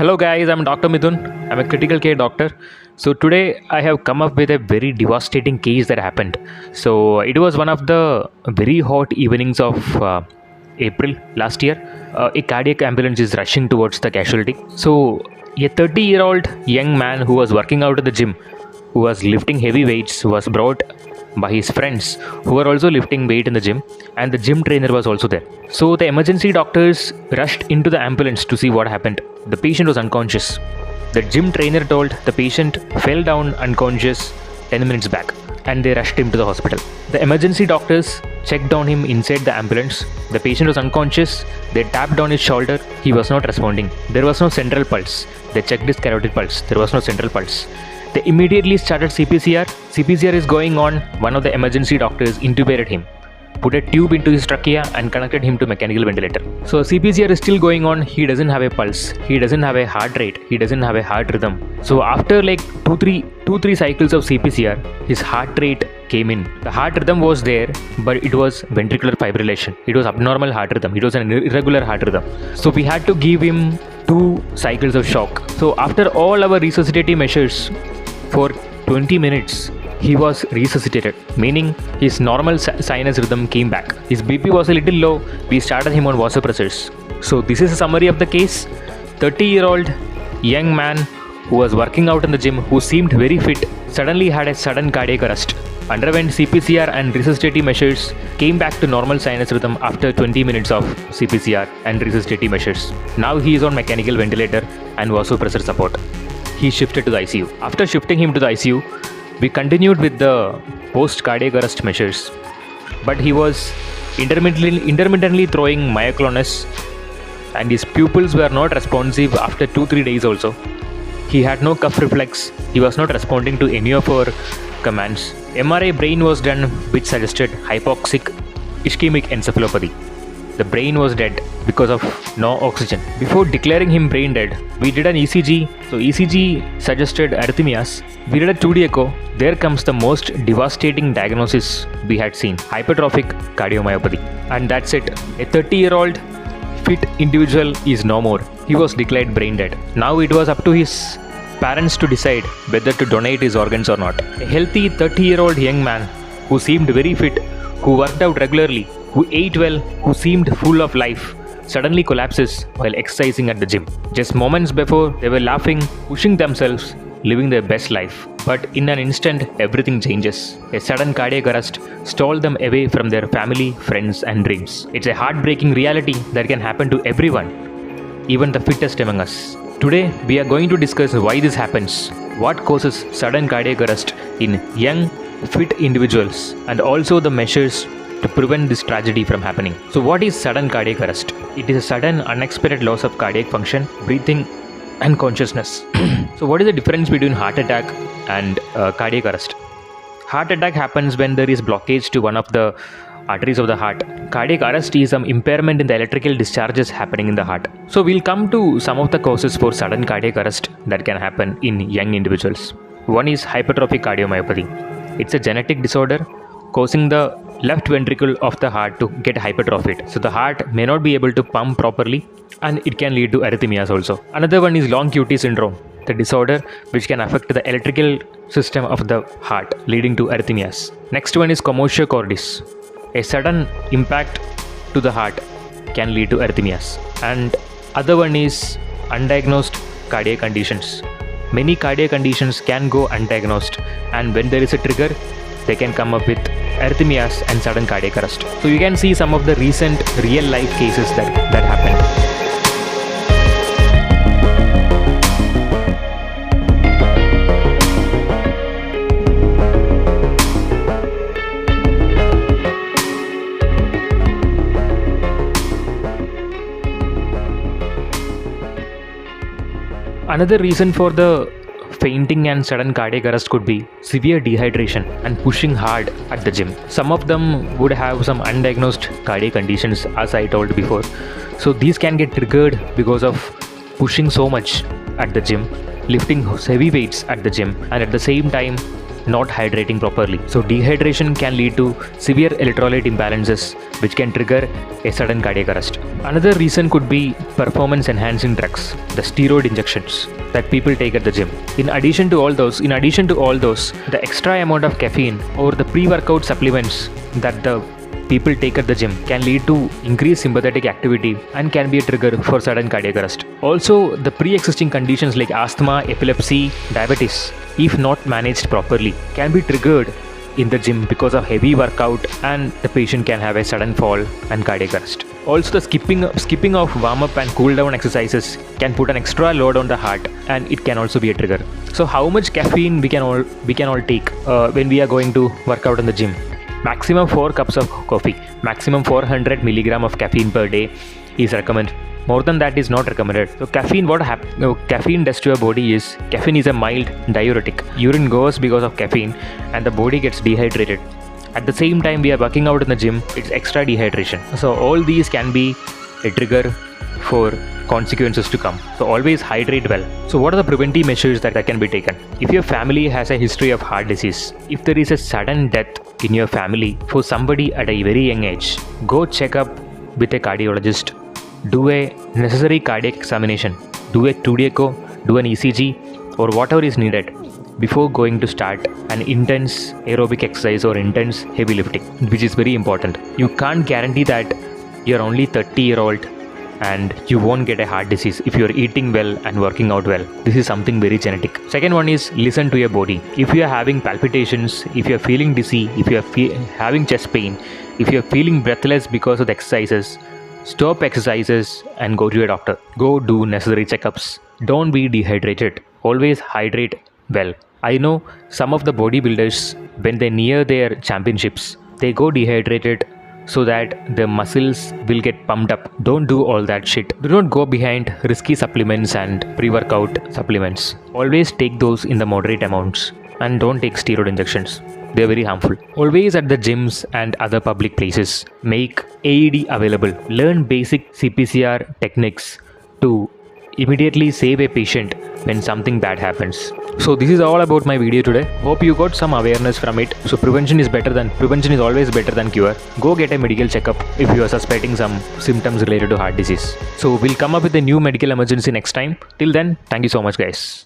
Hello guys, I'm Dr. Midun. I'm a critical care doctor. So today I have come up with a very devastating case that happened. So it was one of the very hot evenings of April last year. A cardiac ambulance is rushing towards the casualty. So a 30-year-old young man who was working out at the gym, who was lifting heavy weights, was brought by his friends who were also lifting weight in the gym, and the gym trainer was also there. So the emergency doctors rushed into the ambulance to see what happened. The patient was unconscious. The gym trainer told the patient fell down unconscious 10 minutes back, and they rushed him to the hospital. The emergency doctors checked on him inside the ambulance. The patient was unconscious. They tapped on his shoulder. He was not responding. There was no central pulse. They checked his carotid pulse. There was no central pulse. They immediately started CPCR. CPCR is going on. One of the emergency doctors intubated him, put a tube into his trachea and connected him to mechanical ventilator. So CPCR is still going on. He doesn't have a pulse. He doesn't have a heart rate. He doesn't have a heart rhythm. So after like 2-3 cycles of CPCR, his heart rate came in. The heart rhythm was there, but it was ventricular fibrillation. It was abnormal heart rhythm. It was an irregular heart rhythm. So we had to give him 2 cycles of shock. So after all our resuscitative measures, for 20 minutes, he was resuscitated, meaning his normal sinus rhythm came back. His BP was a little low. We started him on vasopressors. So this is a summary of the case. 30-year-old young man who was working out in the gym, who seemed very fit, suddenly had a sudden cardiac arrest, underwent CPCR and resuscitative measures, came back to normal sinus rhythm after 20 minutes of CPCR and resuscitative measures. Now he is on mechanical ventilator and vasopressor support. He shifted to the ICU. After shifting him to the ICU, we continued with the post-cardiac arrest measures, but he was intermittently throwing myoclonus, and his pupils were not responsive after 2-3 days also. He had no cuff reflex. He was not responding to any of our commands. MRI brain was done, which suggested hypoxic ischemic encephalopathy. The brain was dead because of no oxygen. Before declaring him brain dead, we did an ECG. So ECG suggested arrhythmias. We did a 2D echo. There comes the most devastating diagnosis we had seen: hypertrophic cardiomyopathy. And that's it. A 30-year-old fit individual is no more. He was declared brain dead. Now it was up to his parents to decide whether to donate his organs or not. A healthy 30-year-old young man who seemed very fit, who worked out regularly, who ate well, who seemed full of life, suddenly collapses while exercising at the gym. Just moments before, they were laughing, pushing themselves, living their best life. But in an instant, everything changes. A sudden cardiac arrest stole them away from their family, friends, and dreams. It's a heartbreaking reality that can happen to everyone, even the fittest among us. Today, we are going to discuss why this happens, what causes sudden cardiac arrest in young, fit individuals, and also the measures to prevent this tragedy from happening. So what is sudden cardiac arrest? It is a sudden unexpected loss of cardiac function, breathing, and consciousness. So what is the difference between heart attack and cardiac arrest? Heart attack happens when there is blockage to one of the arteries of the heart. Cardiac arrest is some impairment in the electrical discharges happening in the heart. So we'll come to some of the causes for sudden cardiac arrest that can happen in young individuals. One is hypertrophic cardiomyopathy. It's a genetic disorder causing the left ventricle of the heart to get hypertrophied. So the heart may not be able to pump properly, and it can lead to arrhythmias also. Another one is long QT syndrome, the disorder which can affect the electrical system of the heart, leading to arrhythmias. Next one is commotio cordis. A sudden impact to the heart can lead to arrhythmias. And other one is undiagnosed cardiac conditions. Many cardiac conditions can go undiagnosed, and when there is a trigger, they can come up with arrhythmias and sudden cardiac arrest. So you can see some of the recent real life cases that happened. Another reason for the fainting and sudden cardiac arrest could be severe dehydration and pushing hard at the gym. Some of them would have some undiagnosed cardiac conditions, as I told before. So these can get triggered because of pushing so much at the gym, lifting heavy weights at the gym, and at the same time not hydrating properly. So dehydration can lead to severe electrolyte imbalances, which can trigger a sudden cardiac arrest. Another reason could be performance enhancing drugs, the steroid injections that people take at the gym. In addition to all those, the extra amount of caffeine or the pre-workout supplements that the people take at the gym can lead to increased sympathetic activity and can be a trigger for sudden cardiac arrest. Also, the pre-existing conditions like asthma, epilepsy, diabetes, if not managed properly, can be triggered in the gym because of heavy workout, and the patient can have a sudden fall and cardiac arrest. Also, the skipping of warm-up and cool-down exercises can put an extra load on the heart, and it can also be a trigger. So, how much caffeine we can all take when we are going to work out in the gym? Maximum 4 cups of coffee, maximum 400 milligram of caffeine per day is recommended. More than that is not recommended. So caffeine, caffeine does to your body is, caffeine is a mild diuretic. Urine goes because of caffeine and the body gets dehydrated. At the same time we are working out in the gym, it's extra dehydration. So all these can be a trigger for consequences to come. So always hydrate well. So what are the preventive measures that can be taken? If your family has a history of heart disease, if there is a sudden death in your family for somebody at a very young age, go check up with a cardiologist. Do a necessary cardiac examination. Do a 2D echo, do an ECG or whatever is needed before going to start an intense aerobic exercise or intense heavy lifting, which is very important. You can't guarantee that you're only 30-year-old and you won't get a heart disease if you're eating well and working out well. This is something very genetic. Second one is listen to your body. If you are having palpitations, if you are feeling dizzy, if you are having chest pain, if you are feeling breathless because of the exercises, stop exercises and go to your doctor. Go do necessary checkups. Don't be dehydrated. Always hydrate well. I know some of the bodybuilders, when they near their championships, they go dehydrated so that the muscles will get pumped up. Don't do all that shit. Do not go behind risky supplements and pre-workout supplements. Always take those in the moderate amounts and don't take steroid injections. They are very harmful. Always at the gyms and other public places, make AED available. Learn basic CPR techniques to immediately save a patient when something bad happens. So this is all about my video today. Hope you got some awareness from it. So prevention is always better than cure. Go get a medical checkup if you are suspecting some symptoms related to heart disease. So we'll come up with a new medical emergency next time. Till then, thank you so much guys.